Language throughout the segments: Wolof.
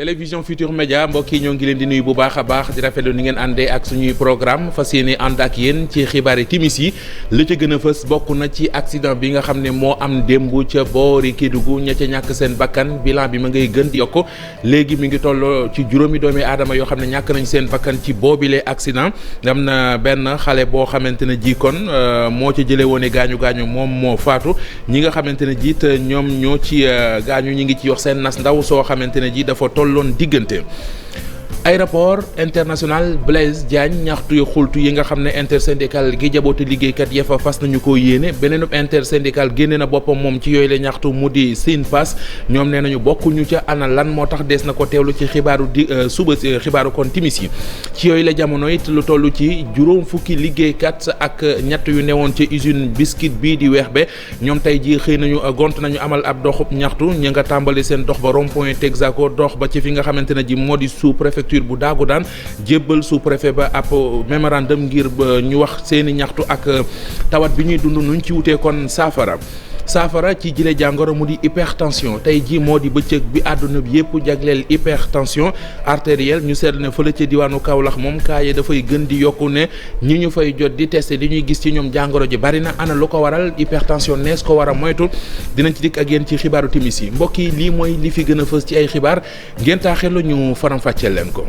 télévision Futur Média mbokk yi ñoo ngi leen di nuyu bu baax a baax di rafetlu ni ngeen àndee ak suñuy programme fas yéene ànd ak yéen ci xibaari timis yi li ca gën a fës bokk na ci accident bi nga xam ne moo am démb ca boori Kédougou ña ca ñàkk seen bakkan bilan bi ma ngay gën di yokk léegi mi ngi toll ci juróomi doomi aadama yoo xam ne ñàkk nañ seen bakkan ci boobile accident am na benn xale boo xamante ne ji kon moo ca jëlee woon gaañu moom moo faatu ñi nga xamante ne jiit ñoom ñoo ci gaañu ñi ngi ci wax seen nas ndaw soo xamante ne ji dafa tolloon diggante. aéroport international Blaise Diagne ñaxtu yu xultu yi nga xam ne intersyndical gi jaboote liggéeykat ya fa fas nañu ko yéene beneen intersyndical génne na boppam moom ci yooyu la ñaxtu mu di SYNPAS ñoom nee nañu bokkuñu ca ana lan moo tax dees na ko teewlu ci xibaaru suba xibaaru kon timis yi ci yooyu la jamono it lu toll ci juróom fukki liggéeykat ak ñett yu newoon ci usine biscuit bii di weex be ñoom tey jii xëy nañu gont nañu amal ab doxub ñaxtu ñi nga tàmbali seen dox ba rond point Texaco dox ba ci fi nga xamante ne ji moo di sous préfecture bu daagu daan jébbal sous préfet ba ab mémorandum ngir ñu wax seeni ñaxtu ak tawat bi ñuy dund nuñ ci wutee kon saafara ci jile jàngoro mu di hypertension tey jii moo di bëccëg bi àdduna bi yëpp jagleel hypertension artérielle ñu seetlu ne fële ca diwaanu Kaolack moom kaa yi dafay gën di yokku ne ñi ñu fay jot di testé li ñuy gis ci ñoom jàngoro ji bari na ana lu ko waral hypertension nees ko war a moytu dinañ ci dikk ak yéen ci xibaaru timis yi mbokk yi lii mooy li fi gën a fës ci ay xibaar ngeen taaxelu ñu faram-fàcceel leen ko.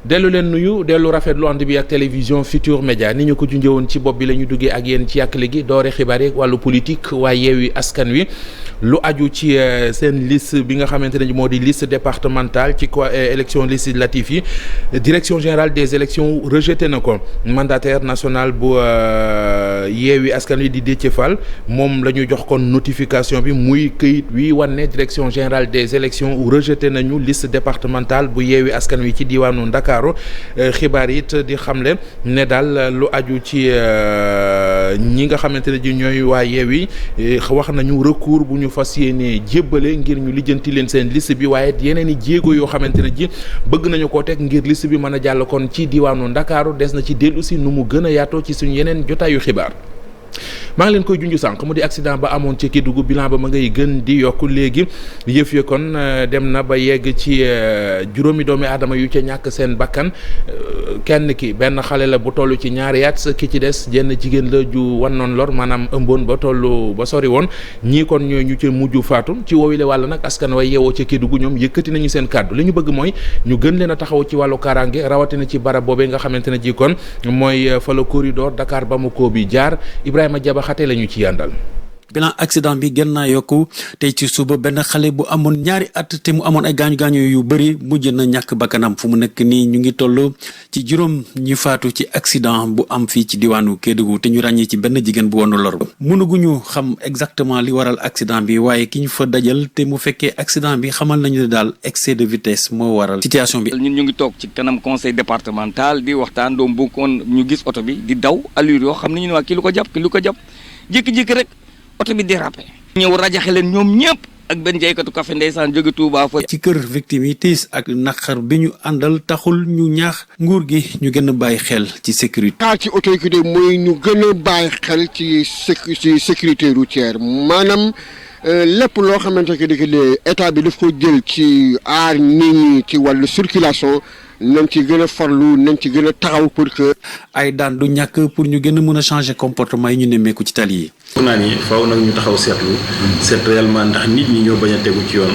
dellu leen nuyu dellu rafetlu ànd bi ak télévision Futur Média ni ñu ko junjëwoon ci bopp bi la ñu duggee ak yéen ci yàkkale gi doore xibaar yi wàllu politique waaye Yewwi Askan Wi lu aju ci seen liste bi nga xamante ne moo di liste départementale ci élection législative yi direction générale des élections rejeté na ko mandataire national bu Yewwi Askan Wi di Déthié Fall moom la ñu jox kon notification bi muy këyit wi wane direction générale des élections rejeté nañu liste départementale bu Yewwi Askan Wi ci diwaanu Ndakaaru xibaar it di xamle ne daal lu aju ci ñi nga xamante ne ji ñooy waa Yewwi wax nañu recours bu ñu fas yéene jébbale ngir ñu lijjanti leen seen liste bi waaye yeneen i jéego yoo xamante ne ji bëgg nañu koo teg ngir liste bi mën a jàll kon ci diwaanu Ndakaaru des na ci dellu si nu mu gën a yaatoo ci suñu yeneen jotaayu xibaar. maa ngi leen koy junj sànq mu di accident ba amoon ci Kédougou bilan ba ma ngay gën di yokk léegi yëf ya kon dem na ba yegg ci juróomi doomi aadama yu ca ñàkk seen bakkan kenn ki benn xale la bu toll ci ñaari at ki ci des jenn jigéen la ju wannoon lor maanaam ëmboon ba toll ba sori woon ñii kon ñooy ñu ca mujj faatu ci woowile wàll nag askan way yeewoo ca Kédougou ñoom yëkkati nañu seen kàddu li ñu bëgg mooy ñu gën leen a taxaw ci wàllu kaaraange rawatina ci barab boobee nga xamante ne ji kon mooy fa la corridor Dakar Bamako bi jaar Ibrahima Diaba xate la ñu ci yàndal. bilan accident bi gën naa yokku tey ci suba benn xale bu amoon ñaari at te mu amoon ay gaañu-gaañu yu bëri mujj na ñàkk bakkanam fu mu nekk nii ñu ngi toll ci juróom ñi faatu ci accident bu am fii ci diwaanu Kédougou te ñu ràññee ci benn jigéen bu woon lor. mënuguñu xam exactement li waral accident bi waaye ki ñu fa dajal te mu fekkee accident bi xamal nañu ne daal excès de vitesse moo waral situation bi. ñun ñu ngi toog ci kanam conseil départemental di waxtaan doom bu kon ñu gis oto bi di daw allure yoo xam ne ñu ne waa kii lu ko jàpp jékki-jékki rek oto bi dérapé ñëw rajaxe leen ñoom ñëpp ak benn jaaykatu café ndeysaan jóge Touba fa ci kër victime yi tiis ak naqar bi ñu àndal taxul ñu ñaax nguur gi ñu gën a bàyyi xel ci sécurité. xaar ci autorité mooy ñu gën a bàyyi xel ci sécurité routière maanaam lépp loo xamante ne état bi daf ko jël ci aar nit ñi ci wàllu circulation nañ ci gën a farlu nañ ci gën a taxaw pour que. ay daan du ñàkk pour ñu gën a mën a changer comportement yi ñu nemmeeku ci tali yi. pour naa ni faaw nag ñu taxaw seet réellement ndax nit ñi ñoo bañ a tegu ci yoon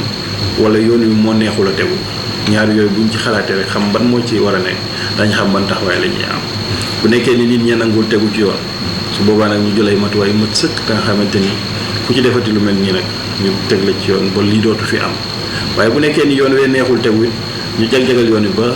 wala yoon wi moo neexul a tegu ñaar yooyu buñ ci xalaatee rek xam ban moo ci war a nekk dañ xam ban taxawaay la ñuy am bu nekkee ni nit ñi nangul tegu ci yoon su boobaa nag ñu jël ay matuwaay yu mat sëkk ka nga xamante ni ku ci defati lu mel nii nag ñu teg la ci yoon ba lii dootu fi am waaye bu nekkee ni yoon wee neexul tegu ñu jag-jagal yoon wi ba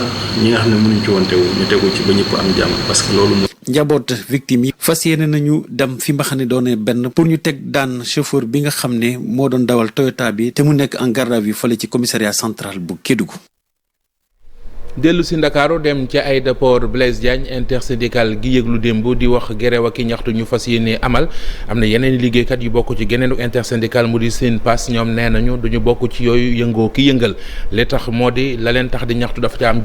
ñi nga xam ne mënuñ ci woon tegu ñu tegu ci ba ñëpp am jàmm parce que loolu njaboot victime yi fas yéene nañu dem fi mbaxane doone benn pour ñu teg daan chauffeur bi nga xam ne moo doon dawal Toyota bi te mu nekk en garde à vue fële ci commissariat central bu Kédougou. dellu si Ndakaaru dem ca aéroport Blaise Diagne intersyndical gi yëglu démb di wax gerew ak ñaxtu ñu fas yéene amal am na yeneen liggéeykat yu bokk ci geneenu intersyndical mu di SYNPAS ñoom nee nañu duñu bokk ci yooyu yëngoo ki yëngal li tax moo di la leen tax di ñaxtu dafa ca am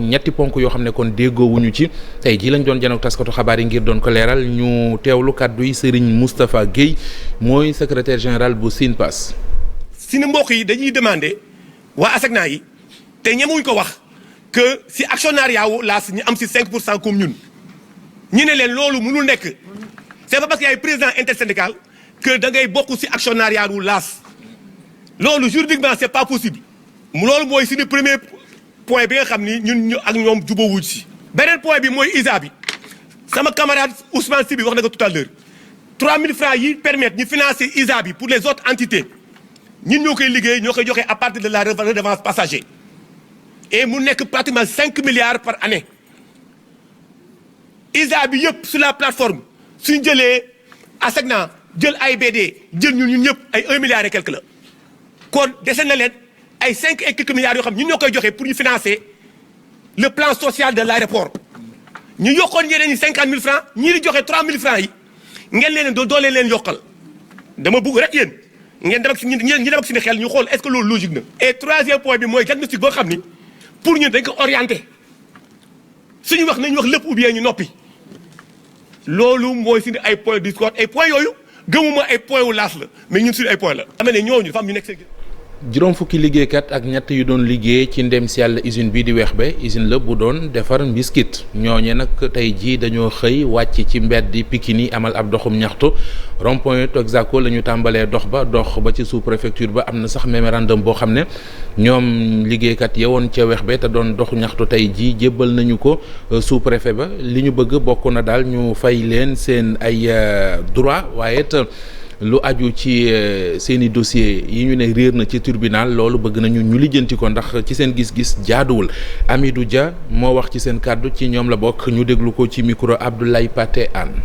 ñetti ponk yoo xam ne kon déggoowuñu ci tey jii lañ doon janook taskatu xabaar yi ngir doon ko leeral ñu teewlu kàddu yi Serigne Moustapha Guèye mooy secrétaire général bu SYNPAS. suñu mbokk yi dañuy demander waa ASECNA yi te ñemewuñ ko wax que si actionnariat wu laas ñu am si 5% comme ñun ñu ne leen loolu mënul nekk c'est pas parce que yaay président intersyndical que da ngay bokk si actionnariat wu laas loolu juridiquement c'est pas possible loolu mooy suñu premier point bi nga xam ni ñun ñu ak ñoom jubóowuñ si. beneen point bi mooy ISA bi sama camarade Ousmane Sy bi wax na ko tout à l'heure 3000 francs yi permettre ñu financer ISA bi pour les autres entités ñun ñoo koy liggéey ñoo koy joxe à partir de la redevance passager. et mu nekk pratiquement 5 milliards par année ISA bi yëpp sur la plateforme suñ jëlee ASECNA jël AIBD jël ñun ñëpp ay 1 milliard et quelque la kon dese na leen ay 5 et quelques milliards yoo xam ñun ñoo koy joxe pour ñu financer le plan social de l'aéroport ñu yokkoon ñeneen ñi 50 000 francs ñii di joxe 3 000 francs yi ngeen leen doo leen yokkal dama bugg rek yéen ngeen dem ak ñu dem ak suñu xel ñu xool est-ce que loolu logique na. et troisième point bi mooy diagnostic boo xam ni. pour ñun dañ ko orienté suñu wax nañu wax lépp ou bien ñu noppi loolu mooy suñu ay point de discorde ay point yooyu gëmuma ay point wu laas la mais ñun suñu ay point la. xam ne ñooñu dafa am ñu nekk seen. juróom fukki liggéeykat ak ñett yu doon liggéey ci ndem si yàlla usine bii di Wexbe usine la bu doon defar mbiskit ñooñe nag tey jii dañoo xëy wàcc ci mbedd di Pikine yi amal ab doxum ñaxtu rond-point Texaco la ñu tàmbalee dox ba ci sous préfecture ba am na sax mémorandum boo xam ne ñoom liggéeykat yewoon ca Wexbe te doon dox ñaxtu tey jii jébbal nañu ko sous préfet ba li ñu bëgg bokk na daal ñu fay leen seen ay droit waaye it lu aju ci seen i dossier yi ñu ne réer na ci tribunal loolu bëgg nañu ñu lijjanti ko ndax ci seen gis-gis jaaduwul Amidou Dia moo wax ci seen kàddu ci ñoom la bokk ñu déglu ko ci micro Abdoulaye Paté Anne.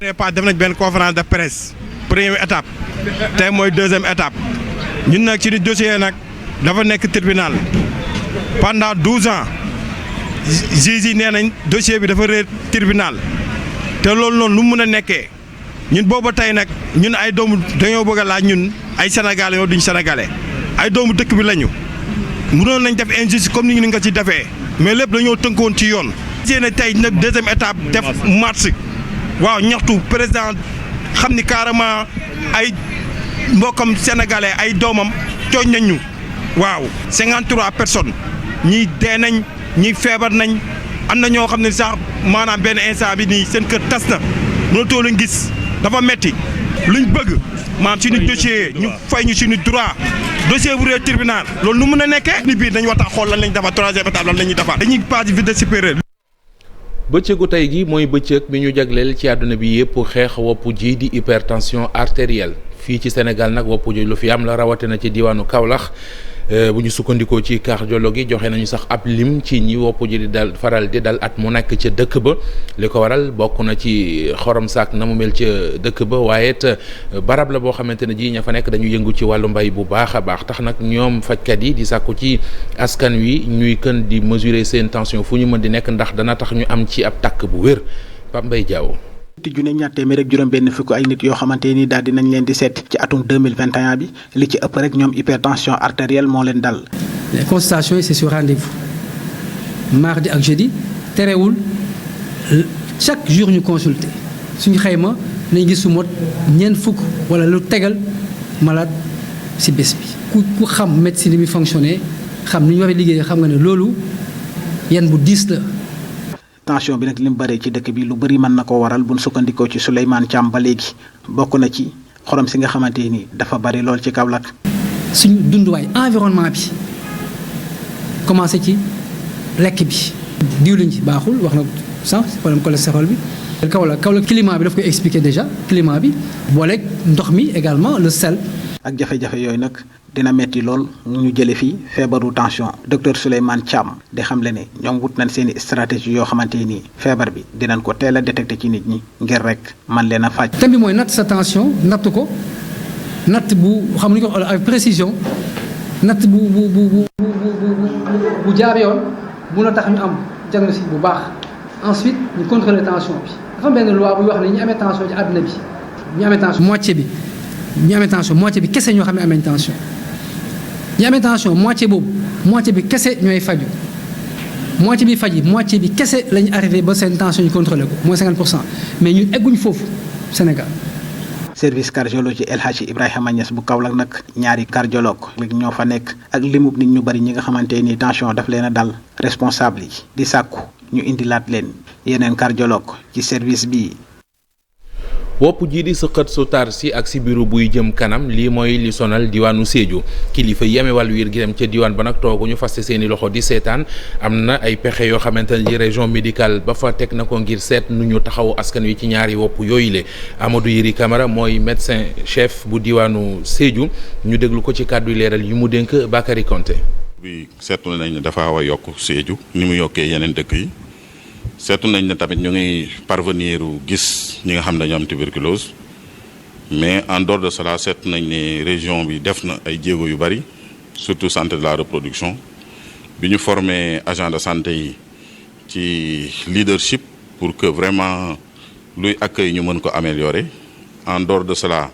def nañ benn conférence de presse première étape tey mooy deuxième étape ñun nag ci dossier nag dafa nekk tribunal pendant 12 ans juge yi nee nañ dossier bi dafa réer tribunal te loolu noonu lu mu mën a nekkee. ñun booba tey nag ñun ay doomu dañoo bëgg a laaj ñun ay sénégalais yoo duñ sénégalais ay doomu dëkk bi lañu mënoon nañ def injustice comme ni nga ci defee mais lépp dañoo tënkoon ci yoon. yéen tey nag deuxième étape def marche waaw ñaxtu président xam ni carrément ay mbokkam sénégalais ay doomam tooñ nañ ñu waaw 53 personnes ñii dee nañ ñii feebar nañ am na ñoo xam ne sax maanaam benn instant bi nii seen kër tas na mënatoo leen gis. dafa metti luñ bëgg maam suñu dossier ñu fay ñu suñu droit dossier bu réer tribunal loolu nu mën a nekkee. ni biir dañu waxtaan xool lan lañ defar troisième étape lan la ñuy defar. dañuy passe vitesse supérieure. bëccëgu tey gi mooy bëccëg bi ñu jagleel ci àdduna bi yëpp xeex wopp ji di hypertension artérielle fii ci Sénégal nag wopp ji lu fi am la rawatina ci diwaanu Kaolack bu ñu sukkandikoo ci cardiologue yi joxe nañu sax ab lim ci ñi wopp ji di dal faral di dal at mu nekk ca dëkk ba li ko waral bokk na ci xorom saak na mu mel ca dëkk ba waaye it barab la boo xamante ne ji ña fa nekk dañu yëngu ci wàllu mbay bu baax a baax tax nag ñoom fajkat yi di sàkku ci askan wi ñuy kën di mesurer seen tension fu ñu mën di nekk ndax dana tax ñu am ci ab takk bu wér Pape Mbaye Diaw. junne ñaar téeméer ak juróom benn fukk ay nit yoo xamante ni daal dinañ leen di seet ci atum 2021 bi li ci ëpp rek ñoom hypertension artérielle moo leen dal. les consultations yi c'est sur rendez-vous mardi ak jeudi terewul chaque jour ñu consulter suñu xayma nañ gis su mot ñeent fukk wala lu tegal malade ci bés bi. ku xam médecine ni muy fonctionner xam ni ñu war a liggéey xam nga ne loolu yan bu diis la. tension bi nag li mu bëree ci dëkk bi lu bëri mën na ko waral buñ sukkandikoo ci Souleymane Thiam ba léegi bokk na ci xorom si nga xamante ni dafa bëri lool ci Kaolack. suñu dunduwaay environnement bi commencé ci lekk bi. diwlin ci baaxul wax na sànq problème cholestérol bi. Kaolack climat bi daf koy expliquer déjà climat bi booleeg ndox mi également le sel. ak jafe-jafe yooyu nag dina metti lool ñu jële fii feebaru tension docteur Souleymane Thiam di xamle ne ñoom wut nañ seen i stratégie yoo xamante ni feebar bi dinañ ko teel a détecté ci nit ñi ngir rek man leen a faj. thème bi mooy natt sa tension natt ko natt bu xam ni ko avec précision natt bu jaar yoon mun a tax ñu am diagnostic bu baax ensuite ñu contrôler tension bi dafa am benn loi buy wax ne ñu amee tension ci àdduna bi ñu amee tension moitié bi kese ñoo xam ne amee tension ñu amee tension moitié bi kese ñooy faju moitié bi kese la ñu arrivé ba seen tension ñu contrôlé ko mooy 50% mais ñun egguñ foofu Sénégal. service cardiologie El Hadji Ibrahima Niass bu Kaolack nag ñaari cardiologue ñoo fa nekk ak limub nit ñu bari ñi nga xamante ni tension daf leen a dal responsable yi di sàkku ñu indilaat leen yeneen cardiologue ci service bi. wopp ji di sëqët su tar si ak si biiru buy jëm kanam lii mooy li sonal diwaanu Sédhiou kilifa yi amee wàllu wér gi dem ca diwaan ba nag toogu ñu faste seeni loxo di seetaan am na ay pexe yoo xamante ne région médicale ba fa teg na ko ngir seet nu ñu taxaw askan wi ci ñaari wopp yooyu le Amadou Yiri Camara mooy médecin chef bu diwaanu Sédhiou ñu déglu ko ci kàddu leeral yi mu dénk Bakary Konté. bi seetlu nañ ne dafa xaw a yokk Sédhiou ni mu yokkee yeneen dëkk yi. seetu nañ ne tamit ñu ngi parvenir gis ñi nga xam ne dañoo am tuberculose mais en dehors de cela seetu nañ ne région bi def na ay jéego yu bari surtout santé de la reproduction bi ñu formé agent de santé yi ci leadership pour que vraiment luy accueil ñu mën ko améliorer en dehors de cela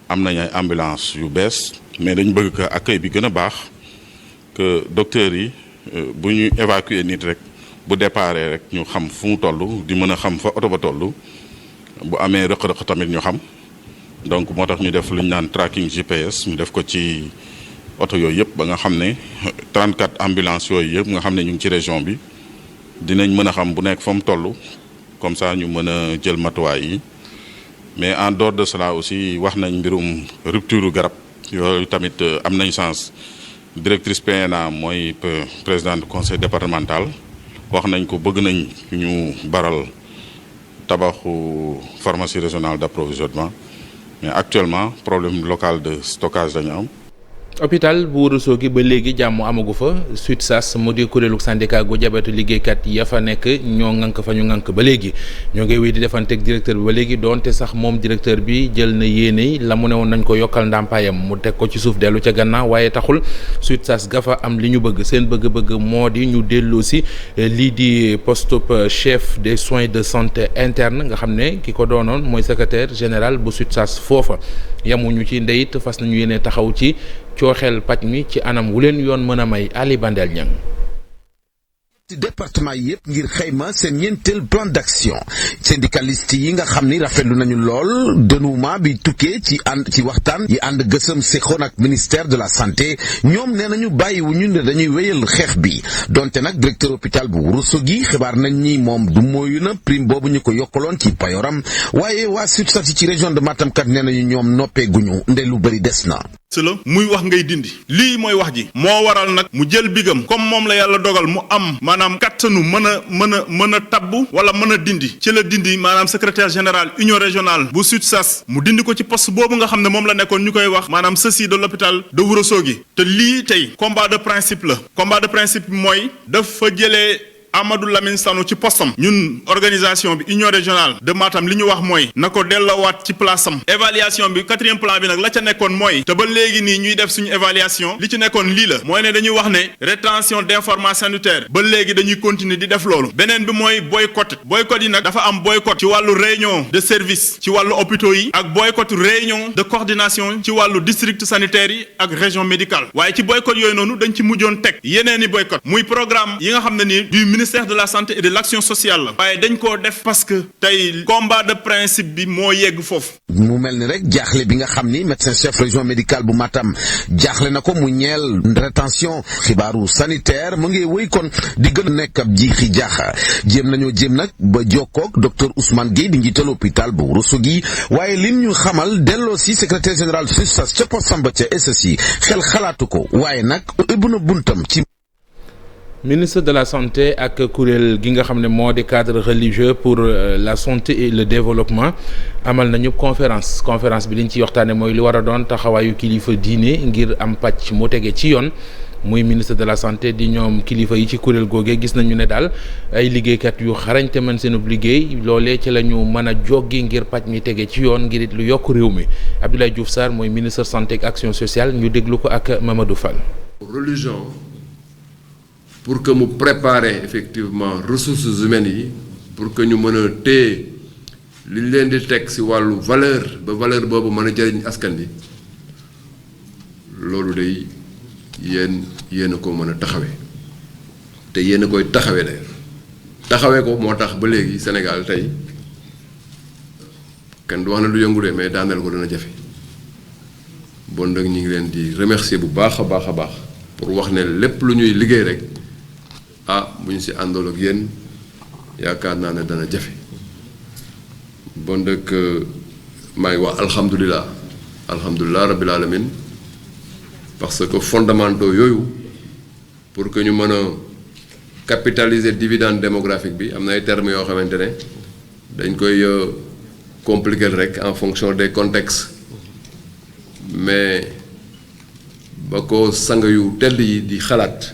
am nañ ay ambulance yu bees mais dañu bëgg que accueil bi gën a baax que docteurs yi bu ñu évacuer nit rek. bu déparé rek ñu xam fu mu toll di mën a xam fa oto ba toll bu amee rëq-rëq tamit ñu xam donc moo tax ñu def lu ñu naan tracking GPS ñu def ko ci oto yooyu yëpp ba nga xam ne 34 ambulances yooyu yëpp nga xam ne ñu ngi ci région bi dinañ mën a xam bu nekk fa mu toll comme ça ñu mën a jël matuwaay yi mais en dehors de cela aussi wax nañ mbirum rupture garab yooyu tamit am nañ chance directrice PNA mooy présidente du conseil départemental. wax nañ ko bëgg nañ ñu baral tabaxu pharmacie régionale d'approvisionnement mais actuellement problème local de stockage dañu am. hôpital bu Ourossogui ba léegi jàmm amagu fa SUTSAS mu di kuréelu syndicat gu jabetu liggéeykat ya fa nekk ñoo ŋànk fa ñu ŋànk ba léegi ñoo ngi wéy di defanteeg directeur bi ba léegi doonte sax moom directeur bi jël na yéene la mu ne woon nañ ko yokkal ndàmpaayam mu teg ko ci suuf dellu ca gannaaw waaye taxul SUTSAS ga fa am li ñu bëgg seen bëgg-bëgg moo di ñu dellu si lii di poste chef des soins de santé interne nga xam ne ki ko doonoon mooy secrétaire général bu SUTSAS foofa yamuñu ci ndeyit fas nañu yéene taxaw ci cooxeel paj mi ci anam wu leen yoon mën a may Ali Bandel Niang ci département yi yëpp ngir xayma seen ñeenteel plan d'action syndicaliste yi nga xam ni rafetlu nañu lool dénouement bi tukkee ci waxtaan yi ànd gësëm séxoon ak ministère de la santé ñoom nee nañu bàyyiwuñu ne dañuy wéyal xeex bi donte nag directeur hôpital bu Ourossogui xibaar nañ ni moom du mooyu na prime boobu ñu ko yokkaloon ci payoram waaye waa SUTSAS yi ci région de Matam kat nee nañu ñoom noppeeguñu nde lu bëri des na. la muy wax ngay dindi lii mooy wax ji moo waral nag mu jël bigam comme moom la yàlla dogal mu am maanaam kattanu mën a tabbu wala mën a dindi ci la dindi maanaam secrétaire général union régionale bu SUTSAS mu dindi ko ci poste boobu nga xam ne moom la nekkoon ñu koy wax maanaam ceci de l'hôpital de Ourossogui te lii tey combat de principe la combat de principe mooy dafa jëlee Amadou Lamine Sano ci postam ñun organisation bi union régionale de Matam li ñu wax mooy na ko delloowaat ci place am évaluation bi 4e plan bi nag la ca nekkoon mooy te ba léegi nii ñuy def suñu évaluation li ci nekkoon lii la mooy ne dañuy wax ne rétention d'informations sanitaires ba léegi dañuy continuer di def loolu beneen bi mooy boycott yi nag dafa am boycott ci wàllu réunion de service ci wàllu hôpitaux yi ak boycott réunion de coordination ci wàllu district sanitaire yi ak région médicale waaye ci boycott yooyu noonu dañ ci mujjoon teg yeneeni boycott muy programme yi nga xam ne ni du ministère de la santé et de l'action sociale la waaye dañ koo def parce que tey combat de principe bi moo yegg foofu. mu mel ni rek jaaxle bi nga xam ni médecin chef région médicale bu Matam jaaxle na ko mu ñeel rétention xibaaru sanitaire mu ngi wéy kon di gën a nekk ab jiixi jaaxa jéem nag ba jokkoog docteur Ousmane Gueye di njiital hôpital bu Ourossogui waaye lim ñu xamal delloo si secrétaire général SUTSAS ca postam ba ca SSI xel xalaatu ko waaye nag ubbi na buntam ci. ministre de la santé ak kuréel gi nga xam ne moo di cadre religieux pour la santé et le développement amal nañu conférence bi liñ ci waxtaane mooy li war a doon taxawaayu kilifa diine ngir am pàcc mu tege ci yoon muy ministre de la santé di ñoom kilifa yi ci kuréel googee gis nañu ne daal ay liggéeykat yu xarañ te mën seenub liggéey loolee ci la ñu mën a joggi ngir pàcc mi tege ci yoon ngir it lu yokk réew mi Abdoulaye Diouf Sarr mooy ministre santé ak action sociale ñu déglu ko ak Mamadou Fall. religion pour que mu préparer effectivement ressources humaines yi pour que ñu mën a téye li ñu leen di teg ci wàllu valeur ba valeur boobu mën a jëriñ askan bi loolu day yéen a ko mën a taxawee te yéen a koy taxawee d'ailleurs taxawee ko moo tax ba léegi Sénégal tey kenn du wax na du yëngu de mais daaneel ko dana jafe bon nag ñu ngi leen di remercier bu baax a baax a baax pour wax ne lépp lu ñuy liggéey rek bu ñu ci àndool ak yéen yaakaar naa ne dana jafe bon nag maa ngi wax alhamdulilah rabbil alamin parce que fondamentaux yooyu pour que ñu mën a capitaliser dividende démographique bi am na ay termes yoo xamante ne dañ koy compliquer rek en fonction des contextes mais ba ko sang yu tedd yi di xalaat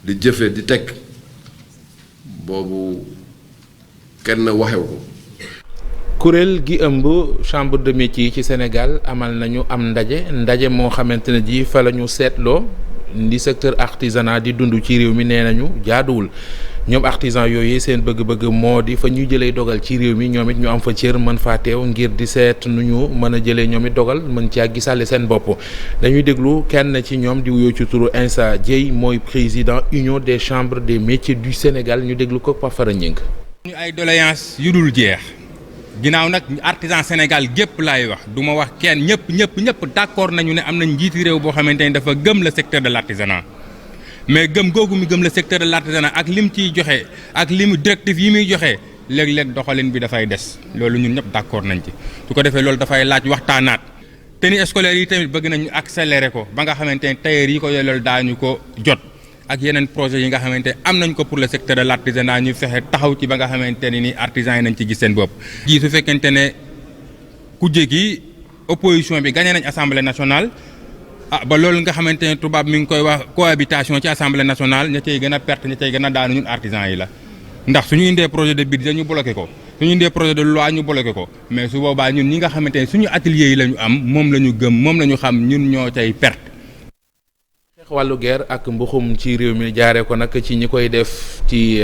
di jëfe di teg boobu kenn waxew ko. kuréel gi ëmb chambre de métier yi ci Sénégal amal nañu am ndaje moo xamante ne ji fa la ñu seetloo ndi secteur artisanat di dund ci réew mi nee nañu jaaduwul ñoom artisan yooyu seen bëgg-bëgg moo di fa ñuy jëlee dogal ci réew mi ñoom it ñu am fa cër mën faa teew ngir di seet nu ñu mën a jëlee ñoom it dogal mën caa gisaale seen bopp. dañuy déglu kenn ci ñoom di wuyoo ci turu Insa Dieye mooy président union des chambres des métiers du Sénégal ñu déglu ko Pafara Ñing. ñu ay doléances yu dul jeex. ginnaaw nag artisan Sénégal gépp laay wax du ma wax kenn ñëpp d'accord nañu ne am nañ njiiti réew boo xamante ni dafa gëm le secteur de l'artisanat mais gëm googu mi gëm le secteur de l'artisanat ak lim ciy joxe ak limu directive yi muy joxe léeg-léeg doxalin bi dafay des loolu ñun ñëpp d'accord nañ ci su ko defee loolu dafay laaj waxtaanaat tenue scolaire yi tamit bëgg nañu accélérer ko ba nga xamante ne tailleur yi ko yellool daañu ko jot ak yeneen projet yi nga xamante am nañ ko pour le secteur de l'artisanat ñu fexe taxaw ci ba nga xamante ne ni artisans yi nañ ci gis seen bopp. ji su fekkente ne kujje gi opposition bi gagné nañ assemblée nationale ba loolu nga xamante ne tubaab mi ngi koy wax cohabitation ci assemblée nationale ña cay gën a perte ña cay gën a daanu ñun artisans yi la ndax suñu indee projet de budget ñu bloqué ko suñu indee projet de loi ñu bloqué ko mais su boobaa ñun ñi nga xamante ne suñu atelier yi la ñu am moom la ñu gëm moom la ñu xam ñun ñoo cay perte. wàllu guerre ak mbuxum ci réew mi jaaree ko nag ci ñi koy def ci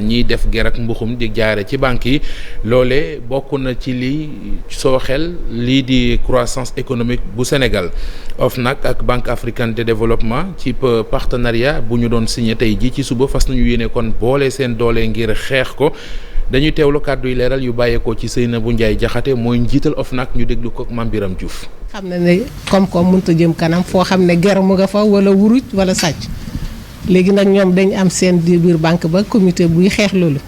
ñiy def guerre ak mbuxum di jaare ci banques yi loole bokk na ci li sooxel lii di croissance économique bu Sénégal OFNAC ak Banque africaine de développement ci partenariat bu ñu doon signé tey ji ci suba fas nañu yéene kon boole seen doole ngir xeex ko dañuy teewlu kàddu yi leeral yu bàyyeekoo ci Seynabou Ndiaye Jaxate mooy njiital OFNAC ñu déglu ko Mame Biram Diouf. xam na ne koom-koom mënut a jëm kanam foo xam ne ger mu nga fa wala wuruj wala sàcc léegi nag ñoom dañ am seen biir banque ba comité buy xeex loolu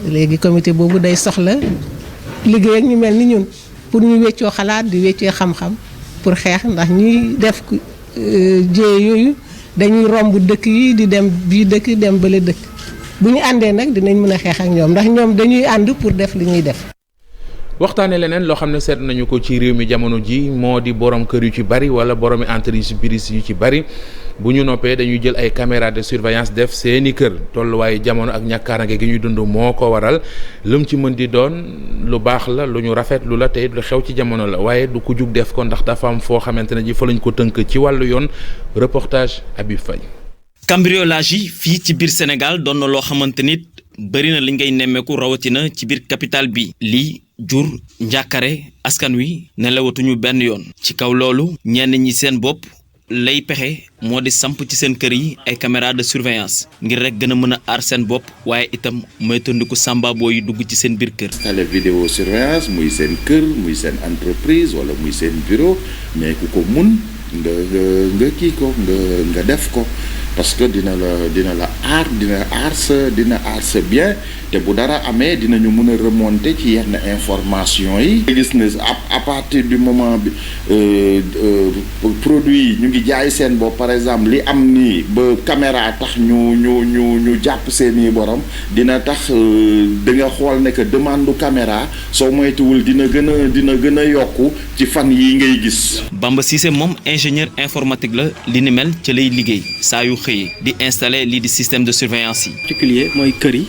léegi comité boobu day soxla liggéey ak ñu mel ni ñun pour ñu weccoo xalaat di weccee xam-xam pour xeex ndax ñuy def jéey yooyu dañuy romb dëkk yi di dem bii dëkk dem bële dëkk bu ñu àndee nag dinañ mën a xeex ak ñoom ndax ñoom dañuy ànd pour def li ñuy def. waxtaane leneen loo xam ne seet nañu ko ci réew mi jamono ji moo di borom kër yu ci bari wala boromi entreprise yu ci bari bu ñu noppee dañuy jël ay caméra de surveillance def seeni kër tolluwaayu jamono ak ñàkkaarange gi ñuy dund moo ko waral lu mu ci mën di doon lu baax la lu ñu rafet lu la tey lu xew ci jamono la waaye du ko jug def ko ndax dafa am foo xamante ne ji fa lañ ko tënk ci wàllu yoon reportage Habib Faye. cambriolage yi fii ci biir Sénégal doon na loo xamante nit bëri na li ngay nemmeeku rawatina ci biir capitale bi lii jur njàkkare askan wi nelawatuñu benn yoon ci kaw loolu ñenn ñi seen bopp lay pexe moo di samp ci seen kër yi ay caméra de surveillance ngir rek gën a mën a aar seen bopp waaye itam moytandiku sàmbaaboo yi dugg ci seen biir kër. télé vidéo surveillance muy seen kër muy seen entreprise wala muy seen bureau mais ku ko mun nga kii ko nga def ko parce que dina la aar dina aar sa bien te bu dara amee dinañu mën a remonter ci yenn information yi. gis ne à partir du moment bi produit yi ñu ngi jaay seen bopp par exemple li am nii ba caméra tax ñu jàpp seeni borom dina tax da nga xool ne que demande du caméra soo moytuwul dina gën a yokku ci fan yi ngay gis. Bamba Cissé moom ingénieur informatique la li ni mel ci lay liggéey saa yu xëyee di installer lii di système de surveillance yi. particulier mooy kër yi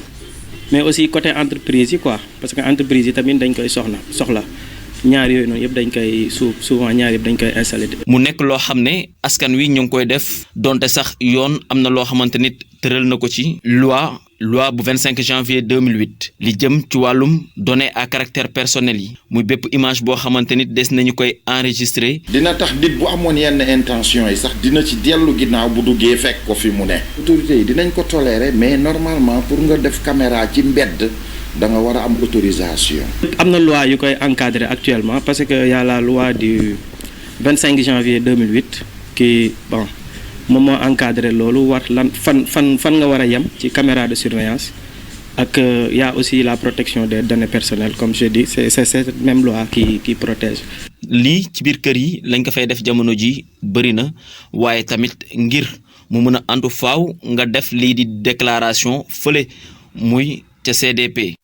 mais aussi côté entreprise yi quoi parce que entreprise yi tamit dañ koy soxla ñaar yooyu noonu yëpp dañ koy souvent ñaar yëpp dañ koy installer. mu nekk loo xam ne askan wi ñu ngi koy def donte sax yoon am na loo xamante nit tëral na ko ci loi bu 25 janvier 2008 li jëm ci wàllum données à caractère personnel yi muy bépp image boo xamante ni des nañu koy enregistrer. dina tax nit bu amoon yenn intention yi sax dina ci dellu ginnaaw bu duggee fekk ko fi mu ne. autorités yi dinañ ko tolérer mais normalement pour nga def caméra ci mbedd da nga war a am autorisation. am na loi yu koy encadrer actuellement parce que y a la loi du 25 janvier 2008 qui bon. moom moo encadré loolu war lan fan nga war a yem ci caméra de surveillance ak y a aussi la protection des données personnelles comme je dis c'est cette même loi qui protège. lii ci biir kër yi lañ ko fay def jamono ji bëri na waaye tamit ngir mu mën a antu faaw nga def lii di déclaration fële muy ca CDP.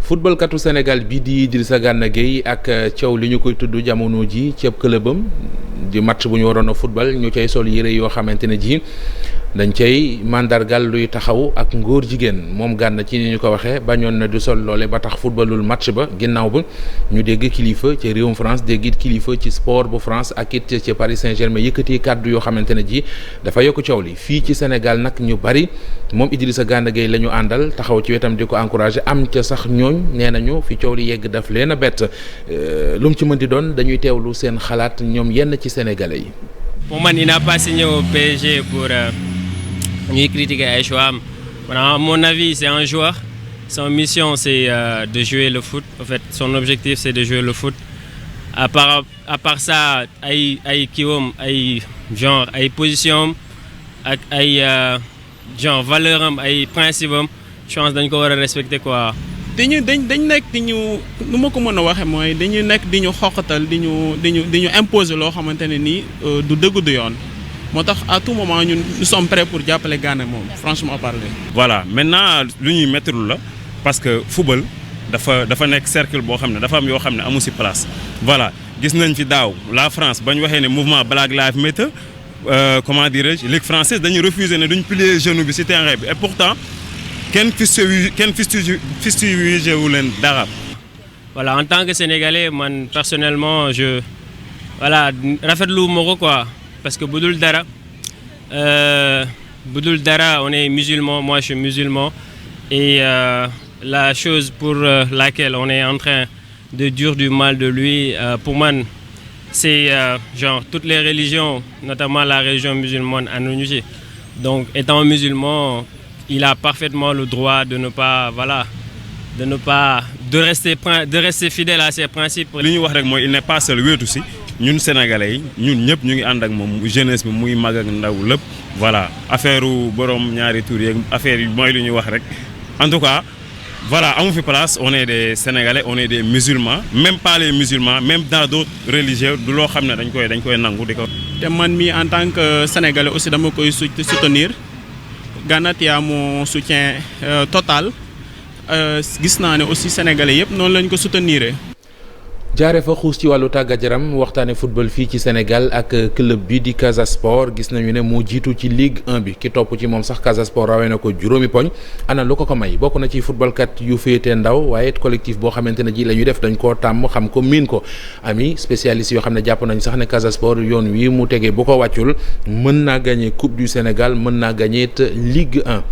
footballkatu Sénégal bi di Idrissa Gana Gueye ak Thiaw li ñu koy tudd jamono ji ci ab clubam di match bu ñu waroon a football ñu cay sol yére yoo xamante ne ji dañ cay mandargal luy taxaw ak ngóor jigéen moom Gana ci ni ñu ko waxee bañoon na du sol loole ba tax footballul match ba ginnaaw ba ñu dégg kilifa ci réewum France dégg it kilifa ci sport bu France ak it ci Paris Saint-Germain yëkkati kàddu yoo xamante ne ji dafa yokk coow li fii ci Sénégal nag ñu bari moom Idrissa Gana Gueye la ñu àndal taxaw ci wetam di ko encouragé am ca sax ñooñ nee nañu fi coow li yegg daf leen a bett lu mu ci mën di doon dañuy teewlu seen xalaat ñoom yenn ci sénégalais yi. Pour moi, il n'a pas signé au PSG pour ñuy critiquer ay choix am. À mon avis, c'est un joueur. Son mission, c'est de jouer le foot. En fait, son objectif, c'est de jouer le foot. À part ça, ay kiwam, ay genre, ay position ak ay genre valeur am, ay principe am, je pense dañ ko war a respecter quoi. dañ nekk di ñu nu ma ko mën a waxee mooy dañu nekk di ñu xoqatal di ñu imposer loo xamante ne nii du dëgg du yoon moo tax à tout moment ñun nous sommes prêts pour jàppale Gana moom franchement parler. voilà maintenant lu ñuy mettre la parce que football dafa nekk cercle boo xam ne dafa am yoo xam ne amu ci place voilà gis nañ fi daaw la France bañ waxee ne mouvement Black Lives Matter comment dirais-je ligue française dañuy refuser ne duñ plier genou bi ci terrain bi et pourtant. kenn fustigé wu leen dara. Voilà, en tant que Sénégalais, man personnellement, rafetlu ma ko quoi parce que budul dara on est musulman, moi je suis musulman et la chose pour laquelle on est en train de dire du mal de lui pour man c'est genre toutes les religions, notamment la religion musulmane ànduñu ci. Donc étant musulman, il a parfaitement le droit de rester fidèle à ses principes. li ñu wax rek mooy il n'est pas seul wéetu si ñun sénégalais yi ñun ñëpp ñu ngi ànd ak moom jeunesse bi muy mag ak ndaw lépp voilà affaire borom ñaari tur yeeg affaire yi mooy lu ñuy wax rek en tout cas voilà amu fi place on est des sénégalais on est des musulmans même pas les musulmans même dans d'autres religieux du loo xam ne dañ koy nangu di ko. te man mi en tant que sénégalais aussi dama koy soutenir. Gana tu as mon soutien total gis naa ne aussi sénégalais yëpp noonu lañ ko soutenir. jaare fa xuus ci wàllu tàggat yaram waxtaane football fii ci Sénégal ak club bi di Casa Sport gis nañu ne moo jiitu ci Ligue 1 bi ki topp ci moom sax Casa Sport rawee na ko juróomi poñ ana lu ko may bokk na ci footballkat yu féete ndaw waaye collectif boo xamante ne ji la ñuy def dañ koo tàmm xam ko miin ko ami spécialiste yoo xam ne jàpp nañ sax ne Casa Sport yoon wi mu tegee bu ko wàccul mën naa gagné Coupe du Sénégal mën naa gagné it Ligue 1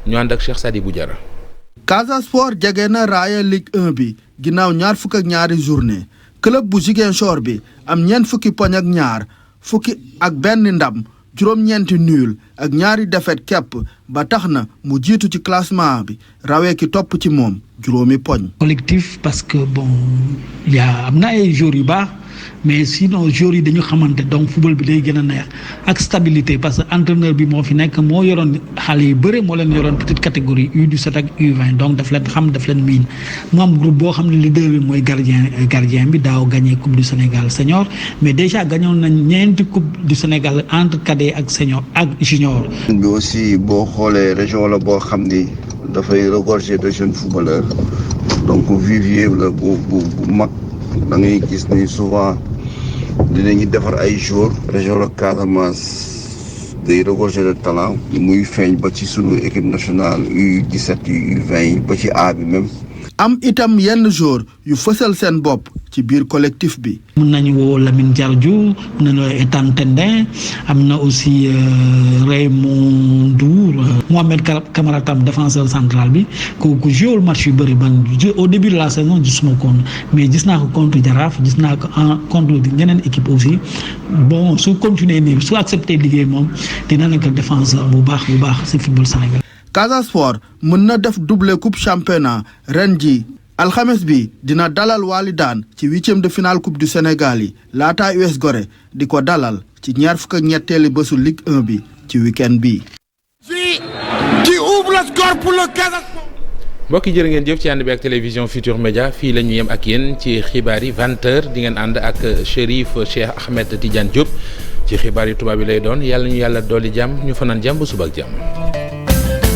ñu ànd ak Cheikh Sadibou Diarra. Casa Sport jege na raaya Ligue 1 bi ginnaaw ñaar fukk ak ñaari journée club bu Ziguinchor bi am fukki poñ ak ñaar fukki ak benn ndam juróom-ñeenti nul ak ñaari défaite képp ba tax na mu jiitu ci classement bi rawee ki topp ci moom juróomi poñ. collectif parce que bon am na ay joueurs yu baax mais sinon joueurs yi dañu xamante donc football bi day gën a neex ak stabilité parce que entraîneur bi moo fi nekk moo yoroon xale yu bëre moo leen yoroon petite catégorie U17 ak U20 donc daf leen xam daf leen miin mu am groupe boo xam ne leader bi mooy gardien bi daaw gagné coupe du Sénégal senior mais déjà gagné nañ ñeenti coupe du Sénégal entre cadet ak senior ak junior. bi aussi boo xoolee région la boo xam ni dafay regorger de jeunes footballeurs donc vivier la bu mag. da ngay gis ni souvent dinañu defar ay joueurs région de Casamance day regorger de talent muy feeñ ba ci sunu équipe nationale U17 U20 ba ci A bi même. am itam yenn joueur yu fësal seen bopp ci biir collectif bi. mën nañu woo Lamine Diardiou mën nañu woo Ethan Tendin am na aussi Raymond Ndour Mohamed Camara tam défenseur central bi kooku joué match yu bëri ban au début de la saison gisuma ko mais gis naa ko contre Jaraaf gis naa ko contre ñeneen équipe aussi bon su continuer nii su accepté liggéey moom dina nekk défenseur bu baax ci football Sénégal. Casa Sport mën na def double coupe championnat ren ji alxames bi dina dalal Walidane ci 8e de finale coupe du Sénégal yi laata US Gorée di ko dalal ci 23e bésu Ligue 1 bi ci week-end bi. qui ouvre le score pour le Casa Sport. mbokk yi jërë ngeen jëf ci ànd bi ak télévision Futur Média fii la ñu yem ak yéen ci xibaar yi 20h di ngeen ànd ak Chérif Cheikh Ahmed Tidiane Diop ci xibaar yi tubaab yi lay doon yàlla ñu yàlla dolli jàmm ñu fanaan jàmm ba suba ak jàmm.